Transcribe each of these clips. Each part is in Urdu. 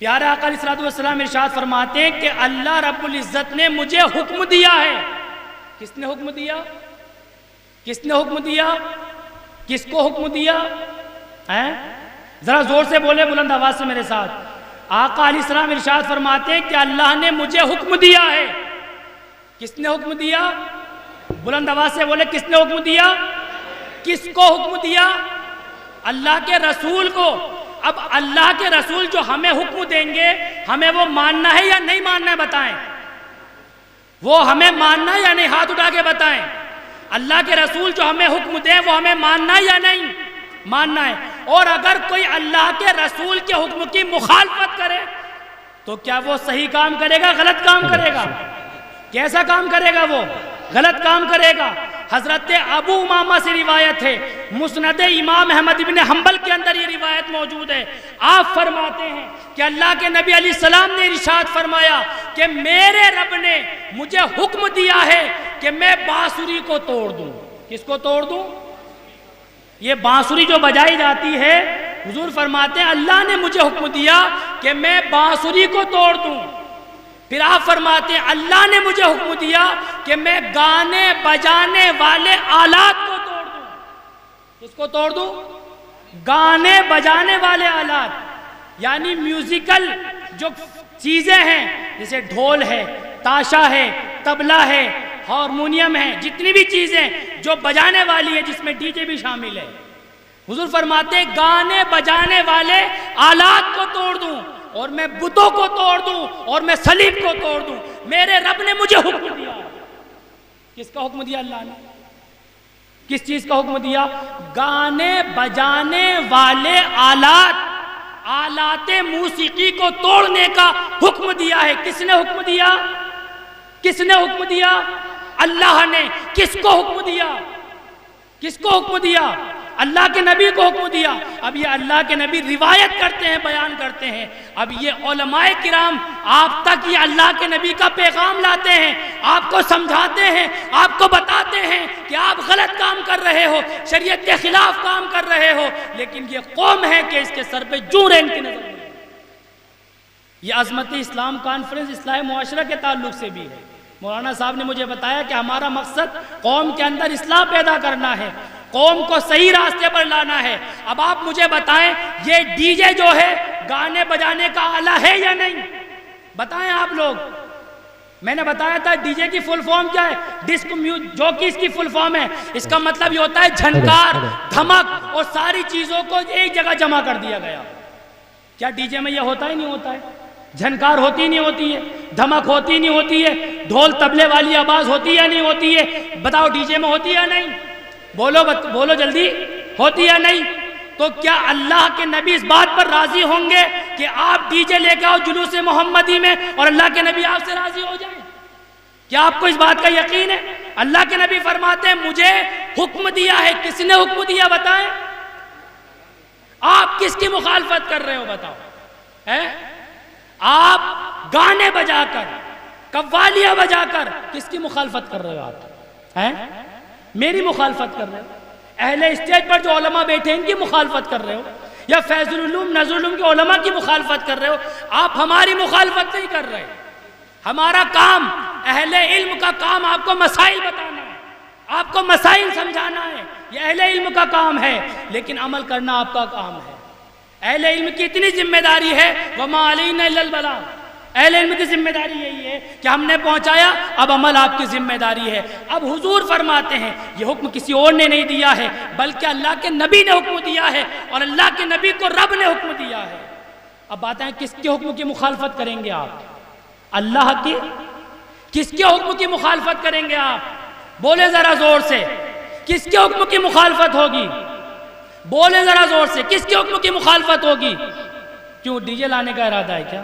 پیارے آقا علیہ الصلوۃ والسلام ارشاد فرماتے ہیں کہ اللہ رب العزت نے مجھے حکم دیا ہے. کس نے حکم دیا؟ کس نے حکم دیا؟ کس کو حکم دیا؟ ذرا زور سے بولے، بلند آواز سے میرے ساتھ. آقا علیہ السلام ارشاد فرماتے ہیں کہ اللہ نے مجھے حکم دیا ہے. کس نے حکم دیا؟ بلند آواز سے بولے، کس نے حکم دیا؟ کس کو حکم دیا؟ اللہ کے رسول کو. اب اللہ کے رسول جو ہمیں حکم دیں گے، ہمیں وہ ماننا ہے یا نہیں ماننا ہے؟ بتائیں. وہ ہمیں ماننا ہے یا نہیں؟ ہاتھ اٹھا کے بتائیں. اللہ کے رسول جو ہمیں حکم دیں وہ ہمیں ماننا ہے یا نہیں ماننا ہے؟ اور اگر کوئی اللہ کے رسول کے حکم کی مخالفت کرے تو کیا وہ صحیح کام کرے گا، غلط کام کرے گا؟ کیسا کام کرے گا؟ وہ غلط کام کرے گا. حضرت ابو امامہ سے روایت ہے، مسند امام احمد بن حنبل کے اندر یہ روایت موجود ہے. آپ فرماتے ہیں کہ اللہ کے نبی علیہ السلام نے ارشاد فرمایا کہ میرے رب نے مجھے حکم دیا ہے کہ میں بانسری کو توڑ دوں. کس کو توڑ دوں؟ یہ بانسری جو بجائی جاتی ہے، حضور فرماتے ہیں اللہ نے مجھے حکم دیا کہ میں بانسری کو توڑ دوں. پھر آپ فرماتے ہیں اللہ نے مجھے حکم دیا کہ میں گانے بجانے والے آلات کو توڑ دوں. کس کو توڑ دوں؟ گانے بجانے والے آلات، یعنی میوزیکل جو چیزیں ہیں، جیسے ڈھول ہے، تاشا ہے، طبلہ ہے، ہارمونیم ہے، جتنی بھی چیزیں جو بجانے والی ہے، جس میں ڈی جے بھی شامل ہے. حضور فرماتے ہیں گانے بجانے والے آلات کو توڑ دوں، اور میں بتوں کو توڑ دوں، اور میں صلیب کو توڑ دوں. میرے رب نے مجھے حکم دیا. کس کا حکم دیا؟ اللہ نے. کس چیز کا حکم دیا؟ گانے بجانے والے آلات موسیقی کو توڑنے کا حکم دیا ہے. کس نے حکم دیا؟ کس نے حکم دیا؟ اللہ نے. کس کو حکم دیا؟ کس کو حکم دیا؟ اللہ کے نبی کو حکم دیا. اب یہ اللہ کے نبی روایت کرتے ہیں، بیان کرتے ہیں. اب یہ علماء کرام آپ تک یہ اللہ کے نبی کا پیغام لاتے ہیں، آپ کو سمجھاتے ہیں، آپ کو بتاتے ہیں کہ آپ غلط کام کر رہے ہو، شریعت کے خلاف کام کر رہے ہو. لیکن یہ قوم ہے کہ اس کے سر پہ جوں رہن کی نظر نہیں. یہ عظمت اسلام کانفرنس اصلاح معاشرہ کے تعلق سے بھی ہے. مولانا صاحب نے مجھے بتایا کہ ہمارا مقصد قوم کے اندر اصلاح پیدا کرنا ہے، قوم کو صحیح راستے پر لانا ہے. اب آپ مجھے بتائیں یہ ڈی جے جو ہے گانے بجانے کا آلہ ہے یا نہیں؟ بتائیں آپ لوگ. میں نے بتایا تھا ڈی جے کی فل فارم کیا ہے؟ ڈسک میوزک، جو کہ اس کی فل فارم ہے. اس کا مطلب یہ ہوتا ہے جھنکار، دھمک اور ساری چیزوں کو ایک جگہ جمع کر دیا گیا. کیا ڈی جے میں یہ ہوتا ہی نہیں ہوتا ہے؟ جھنکار ہوتی نہیں ہوتی ہے، دھمک ہوتی نہیں ہوتی ہے، ڈھول طبلے والی آواز ہوتی یا نہیں ہوتی ہے؟ بتاؤ ڈی جے میں ہوتی یا نہیں؟ بولو جلدی، ہوتی یا نہیں؟ تو کیا اللہ کے نبی اس بات پر راضی ہوں گے کہ آپ ڈی جے لے کے آؤ جلوس محمدی میں اور اللہ کے نبی آپ سے راضی ہو جائیں؟ کیا آپ کو اس بات کا یقین ہے؟ اللہ کے نبی فرماتے ہیں مجھے حکم دیا ہے. کس نے حکم دیا بتائیں؟ آپ کس کی مخالفت کر رہے ہو بتاؤ؟ آپ گانے بجا کر، قوالیاں بجا کر کس کی مخالفت کر رہے ہو؟ آپ میری مخالفت کر رہے ہو، اہل اسٹیج پر جو علماء بیٹھے ہیں ان کی مخالفت کر رہے ہو، یا فیض العلوم نظر العلوم کے علماء کی مخالفت کر رہے ہو. آپ ہماری مخالفت نہیں کر رہے. ہمارا کام، اہل علم کا کام آپ کو مسائل بتانا ہے، آپ کو مسائل سمجھانا ہے. یہ اہل علم کا کام ہے، لیکن عمل کرنا آپ کا کام ہے. اہل علم کی اتنی ذمہ داری ہے وَمَا عَلَيْنَا إِلَّا الْبَلَاغُ. اہل علم کی ذمہ داری یہی ہے کہ ہم نے پہنچایا، اب عمل آپ کی ذمہ داری ہے. اب حضور فرماتے ہیں یہ حکم کسی اور نے نہیں دیا ہے بلکہ اللہ کے نبی نے حکم دیا ہے، اور اللہ کے نبی کو رب نے حکم دیا ہے. اب بات ہے کس کے حکم کی مخالفت کریں گے آپ؟ اللہ کی. کس کے حکم کی مخالفت کریں گے آپ؟ بولے ذرا زور سے. کس کے حکم کی مخالفت ہوگی؟ بولے ذرا زور سے. کس کے حکم کی مخالفت ہوگی؟ کیوں ڈی جے لانے کا ارادہ ہے کیا؟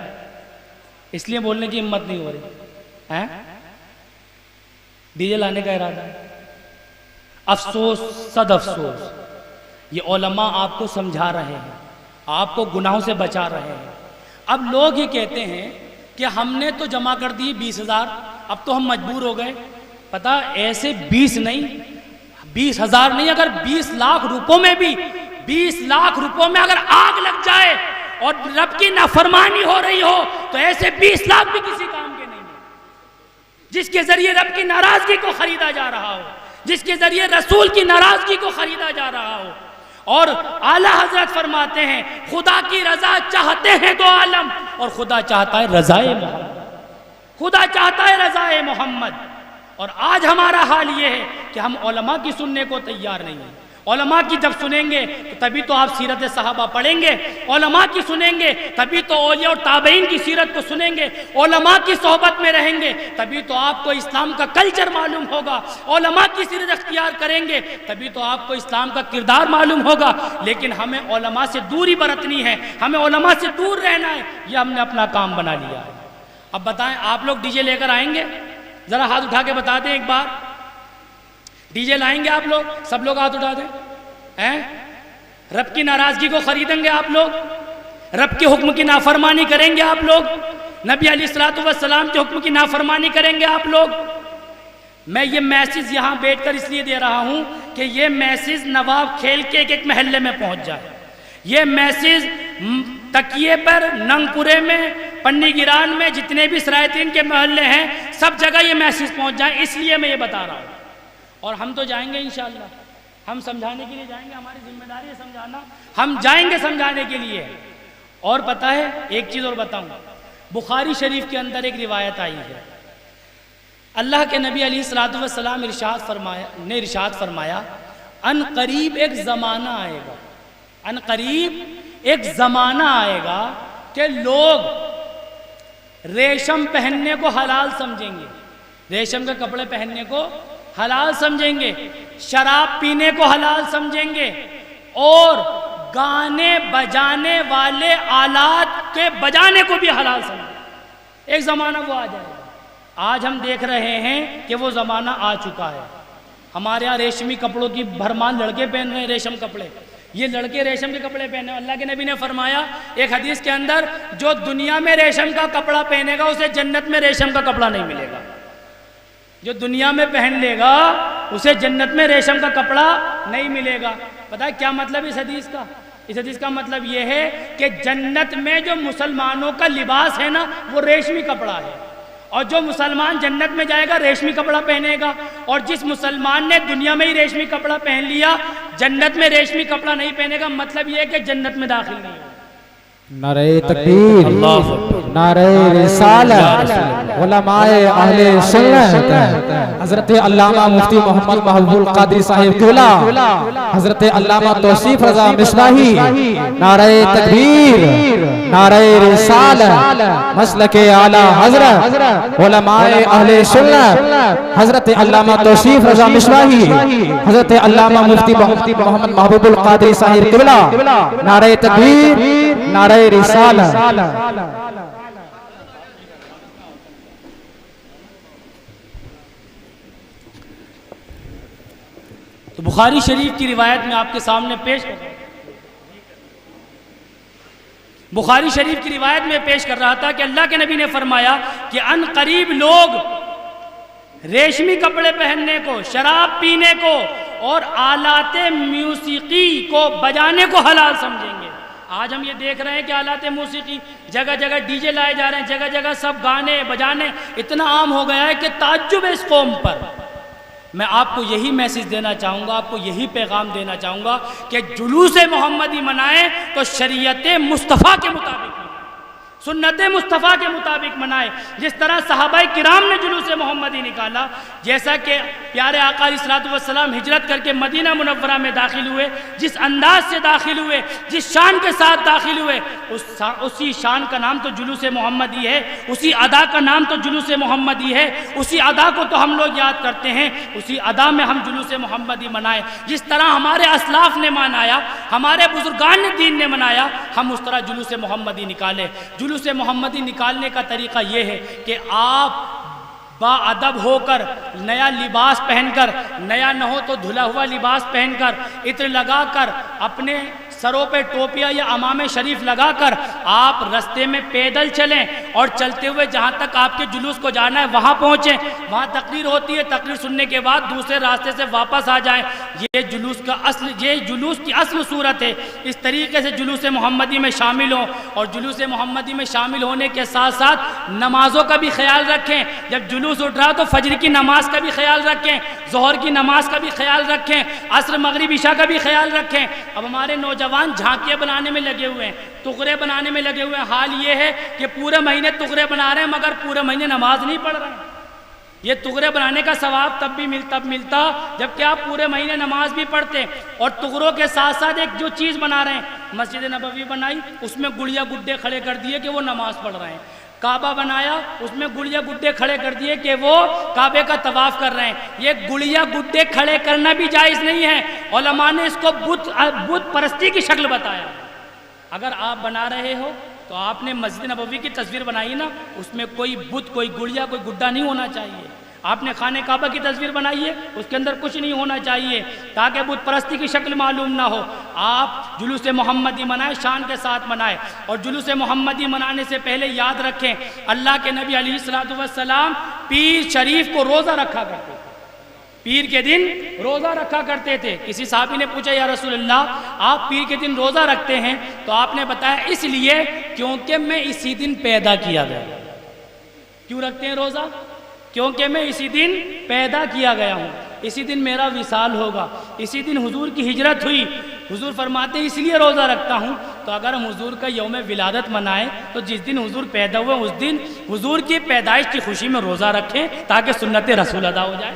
اس لیے بولنے کی ہمت نہیں ہو رہی؟ ڈی جے لانے کا ارادہ ہے. افسوس، صد افسوس، یہ علماء آپ کو سمجھا رہے ہیں، آپ کو گناہوں سے بچا رہے ہیں. اب لوگ یہ کہتے ہیں کہ ہم نے تو جمع کر دی 20,000، اب تو ہم مجبور ہو گئے. پتہ ایسے 20 نہیں، 20,000 نہیں، اگر 20 لاکھ روپوں میں بھی، 20 لاکھ روپوں میں اگر آگ لگ جائے اور رب کی نافرمانی ہو رہی ہو تو ایسے 20 لاکھ بھی کسی کام کے نہیں ہیں، جس کے ذریعے رب کی ناراضگی کو خریدا جا رہا ہو، جس کے ذریعے رسول کی ناراضگی کو خریدا جا رہا ہو۔ اور اعلیٰ حضرت فرماتے ہیں خدا کی رضا چاہتے ہیں دو عالم، اور خدا چاہتا ہے رضائے محمد، خدا چاہتا ہے رضائے محمد۔ اور آج ہمارا حال یہ ہے کہ ہم علماء کی سننے کو تیار نہیں ہیں۔ علماء کی جب سنیں گے تو تبھی تو آپ سیرت صحابہ پڑھیں گے، علماء کی سنیں گے تبھی تو اولیاء اور تابعین کی سیرت کو سنیں گے، علماء کی صحبت میں رہیں گے تبھی تو آپ کو اسلام کا کلچر معلوم ہوگا، علماء کی سیرت اختیار کریں گے تبھی تو آپ کو اسلام کا کردار معلوم ہوگا۔ لیکن ہمیں علماء سے دوری برتنی ہے، ہمیں علماء سے دور رہنا ہے، یہ ہم نے اپنا کام بنا لیا ہے۔ اب بتائیں آپ لوگ ڈی جے لے کر آئیں گے؟ ذرا ہاتھ اٹھا کے بتا دیں ایک بار، ڈی جے لائیں گے آپ لوگ؟ سب لوگ ہاتھ اٹھا دیں۔ رب کی ناراضگی کو خریدیں گے آپ لوگ؟ رب کے حکم کی نافرمانی کریں گے آپ لوگ؟ نبی علیہ الصلوۃ والسلام کے حکم کی نافرمانی کریں گے آپ لوگ؟ میں یہ میسیج یہاں بیٹھ کر اس لیے دے رہا ہوں کہ یہ میسیج نواب کھیل کے ایک محلے میں پہنچ جائے، یہ میسیج تکیے پر، ننگ پورے میں، پنی گران میں، جتنے بھی سرائتین کے محلے ہیں سب جگہ یہ میسیج پہنچ جائیں، اس لیے میں یہ بتا رہا ہوں۔ اور ہم تو جائیں گے انشاءاللہ، ہم سمجھانے کے لیے جائیں گے، ہماری ذمہ داری ہے سمجھانا، ہم جائیں گے سمجھانے کے لیے۔ اور پتہ ہے ایک چیز اور بتاؤں، بخاری شریف کے اندر ایک روایت آئی ہے، اللہ کے نبی علیہ الصلوۃ والسلام ارشاد فرمایا ان قریب ایک زمانہ آئے گا، ان قریب ایک زمانہ آئے گا کہ لوگ ریشم پہننے کو حلال سمجھیں گے، ریشم کے کپڑے پہننے کو حلال سمجھیں گے، شراب پینے کو حلال سمجھیں گے، اور گانے بجانے والے آلات کے بجانے کو بھی حلال سمجھیں گے۔ ایک زمانہ وہ آ جائے گا۔ آج ہم دیکھ رہے ہیں کہ وہ زمانہ آ چکا ہے۔ ہمارے یہاں ریشمی کپڑوں کی بھرمار لڑکے پہن رہے ہیں ریشم کپڑے، یہ لڑکے ریشم کے کپڑے پہنے ہیں۔ اللہ کے نبی نے فرمایا ایک حدیث کے اندر جو دنیا میں ریشم کا کپڑا پہنے گا اسے جنت میں ریشم کا کپڑا نہیں ملے گا، جو دنیا میں پہن لے گا اسے جنت میں ریشم کا کپڑا نہیں ملے گا۔ پتہ ہے کیا مطلب اس حدیث کا؟ اس حدیث کا مطلب یہ ہے کہ جنت میں جو مسلمانوں کا لباس ہے نا وہ ریشمی کپڑا ہے، اور جو مسلمان جنت میں جائے گا ریشمی کپڑا پہنے گا، اور جس مسلمان نے دنیا میں ہی ریشمی کپڑا پہن لیا جنت میں ریشمی کپڑا نہیں پہنے گا، مطلب یہ ہے کہ جنت میں داخل نہیں ہوگا۔ نعرہ تکبیر، نعرہ رسالت، علماء اہل سنت، حضرت علامہ مفتی محمد محبوب القادری صاحب قبلہ، حضرت علامہ توصیف رضا مصباحی، نعرہ تکبیر، نعرہ رسالت، مسلک اعلیٰ حضرت، علماء اہل سنت، حضرت علامہ توصیف رضا مصباحی، حضرت علامہ مفتی محمد محبوب القادری صاحب قبلہ، نعرہ تکبیر، نعرہ رسالت۔ تو بخاری شریف کی روایت میں آپ کے سامنے پیش کر رہا ہوں، بخاری شریف کی روایت میں پیش کر رہا تھا کہ اللہ کے نبی نے فرمایا کہ ان قریب لوگ ریشمی کپڑے پہننے کو، شراب پینے کو اور آلات موسیقی کو بجانے کو حلال سمجھیں گے۔ آج ہم یہ دیکھ رہے ہیں کہ آلات موسیقی جگہ جگہ ڈی جے لائے جا رہے ہیں، جگہ جگہ سب گانے بجانے اتنا عام ہو گیا ہے کہ تعجب ہے اس قوم پر۔ میں آپ کو یہی میسیج دینا چاہوں گا، آپ کو یہی پیغام دینا چاہوں گا کہ جلوس محمدی منائیں تو شریعت مصطفیٰ کے مطابق، سنت مصطفیٰ کے مطابق منائے، جس طرح صحابہ کرام نے جلوس محمدی نکالا، جیسا کہ پیارے آقا علیہ الصلوۃ والسلام ہجرت کر کے مدینہ منورہ میں داخل ہوئے، جس انداز سے داخل ہوئے، جس شان کے ساتھ داخل ہوئے، اسی شان کا نام تو جلوس محمدی ہے، اسی ادا کا نام تو جلوس محمدی ہے، اسی ادا کو تو ہم لوگ یاد کرتے ہیں، اسی ادا میں ہم جلوس محمدی منائے۔ جس طرح ہمارے اسلاف نے منایا، ہمارے بزرگان دین نے منایا، ہم اس طرح جلوس محمدی نکالے۔ جلوس محمدی نکالنے کا طریقہ یہ ہے کہ آپ با ادب ہو کر، نیا لباس پہن کر، نیا نہ ہو تو دھلا ہوا لباس پہن کر، عطر لگا کر، اپنے سروں پہ ٹوپیاں یا امامِ شریف لگا کر آپ رستے میں پیدل چلیں اور چلتے ہوئے جہاں تک آپ کے جلوس کو جانا ہے وہاں پہنچیں، وہاں تقریر ہوتی ہے، تقریر سننے کے بعد دوسرے راستے سے واپس آ جائیں۔ یہ جلوس کی اصل صورت ہے۔ اس طریقے سے جلوس محمدی میں شامل ہوں، اور جلوس محمدی میں شامل ہونے کے ساتھ ساتھ نمازوں کا بھی خیال رکھیں۔ جب جلوس اٹھ رہا تو فجر کی نماز کا بھی خیال رکھیں، ظہر کی نماز کا بھی خیال رکھیں، عصر مغرب عشاء کا بھی خیال رکھیں۔ اب ہمارے نوجوان جھانکیاں بنانے میں لگے ہوئے ہیں، تغرے بنانے میں لگے ہوئے ہیں۔ حال یہ ہے کہ پورے مہینے تغرے بنا رہے ہیں مگر پورے مہینے نماز نہیں پڑھ رہے ہیں۔ یہ تغرے بنانے کا ثواب تب ملتا جبکہ آپ پورے مہینے نماز بھی پڑھتے، اور تغروں کے ساتھ ساتھ ایک جو چیز بنا رہے ہیں، مسجد نبوی بنائی، اس میں گڑیا گڈے کھڑے کر دیے کہ وہ نماز پڑھ رہے ہیں۔ کعبہ بنایا، اس میں گڑیا گڈے کھڑے کر دیے کہ وہ کعبے کا طواف کر رہے ہیں۔ یہ گڑیا گڈے کھڑے کرنا بھی جائز نہیں ہے، علماء نے اس کو بت پرستی کی شکل بتایا۔ اگر آپ بنا رہے ہو تو آپ نے مسجد نبوی کی تصویر بنائی نا، اس میں کوئی بت، کوئی گڑیا، کوئی گڈا نہیں ہونا چاہیے۔ آپ نے خانہ کعبہ کی تصویر بنائی ہے، اس کے اندر کچھ نہیں ہونا چاہیے تاکہ بت پرستی کی شکل معلوم نہ ہو۔ آپ جلوس محمدی منائیں، شان کے ساتھ منائیں، اور جلوس محمدی منانے سے پہلے یاد رکھیں اللہ کے نبی علیہ السلام پیر شریف کو روزہ رکھا کرتے تھے، پیر کے دن روزہ رکھا کرتے تھے۔ کسی صحابی نے پوچھا یا رسول اللہ آپ پیر کے دن روزہ رکھتے ہیں؟ تو آپ نے بتایا اس لیے کیونکہ میں اسی دن پیدا کیا گیا۔ کیوں رکھتے ہیں روزہ؟ کیونکہ میں اسی دن پیدا کیا گیا ہوں، اسی دن میرا وصال ہوگا، اسی دن حضور کی ہجرت ہوئی۔ حضور فرماتے ہیں اس لیے روزہ رکھتا ہوں۔ تو اگر ہم حضور کا یوم ولادت منائیں تو جس دن حضور پیدا ہوئے اس دن حضور کی پیدائش کی خوشی میں روزہ رکھیں تاکہ سنت رسول ادا ہو جائے۔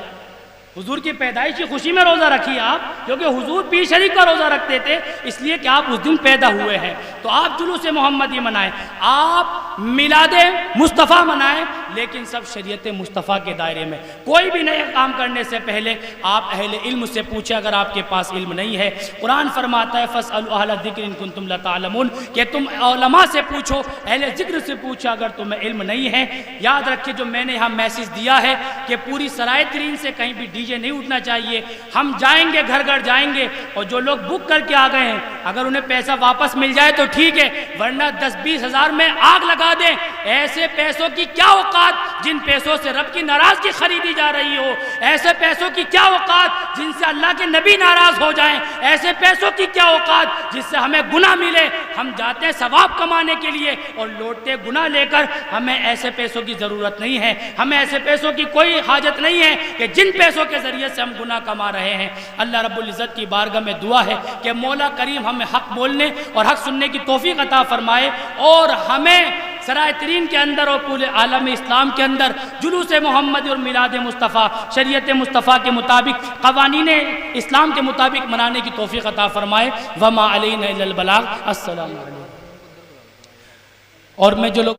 حضور کی پیدائش کی خوشی میں روزہ رکھیے آپ، کیونکہ حضور پیر شریف کا روزہ رکھتے تھے اس لیے کہ آپ اس دن پیدا ہوئے ہیں۔ تو آپ جلوس محمدی منائیں، آپ میلاد مصطفیٰ منائیں، لیکن سب شریعت مصطفیٰ کے دائرے میں۔ کوئی بھی نئے کام کرنے سے پہلے آپ اہل علم سے پوچھیں اگر آپ کے پاس علم نہیں ہے۔ قرآن فرماتا ہے فَاسْأَلُوا أَهْلَ الذِّكْرِ إِن كُنتُمْ لَا تَعْلَمُونَ، کہ تم علماء سے پوچھو، اہل ذکر سے پوچھو اگر تمہیں علم نہیں ہے۔ یاد رکھیں جو میں نے یہاں میسیج دیا ہے کہ پوری سرائے ترین سے کہیں بھی ڈی جے نہیں اٹھنا چاہیے۔ ہم جائیں گے، گھر گھر جائیں گے، اور جو لوگ بک کر کے آ گئے ہیں اگر انہیں پیسہ واپس مل جائے تو ٹھیک ہے، ورنہ 10-20 ہزار میں آگ لگا دیں۔ ایسے پیسوں کی کیا اوقات جن پیسوں سے رب کی ناراضگی خریدی جا رہی ہو، ایسے پیسوں کی کیا اوقات جن سے اللہ کے نبی ناراض ہو جائیں، ایسے پیسوں کی کیا اوقات جس سے ہمیں گناہ ملے۔ ہم جاتے ہیں ثواب کمانے کے لیے اور لوٹتے گناہ لے کر۔ ہمیں ایسے پیسوں کی ضرورت نہیں ہے، ہمیں ایسے پیسوں کی کوئی حاجت نہیں ہے کہ جن پیسوں کے ذریعے سے ہم گناہ کما رہے ہیں۔ اللہ رب العزت کی بارگاہ میں دعا ہے کہ مولا کریم ہمیں حق بولنے اور حق سننے کی توفیق عطا فرمائے، اور ہمیں سرائے ترین کے اندر اور پورے عالم اسلام کے اندر جلوس محمد اور میلاد مصطفیٰ شریعت مصطفیٰ کے مطابق، قوانین اسلام کے مطابق منانے کی توفیق عطا فرمائے۔ وما علینا الا البلاغ۔ السلام علیکم۔ اور میں جو لوگ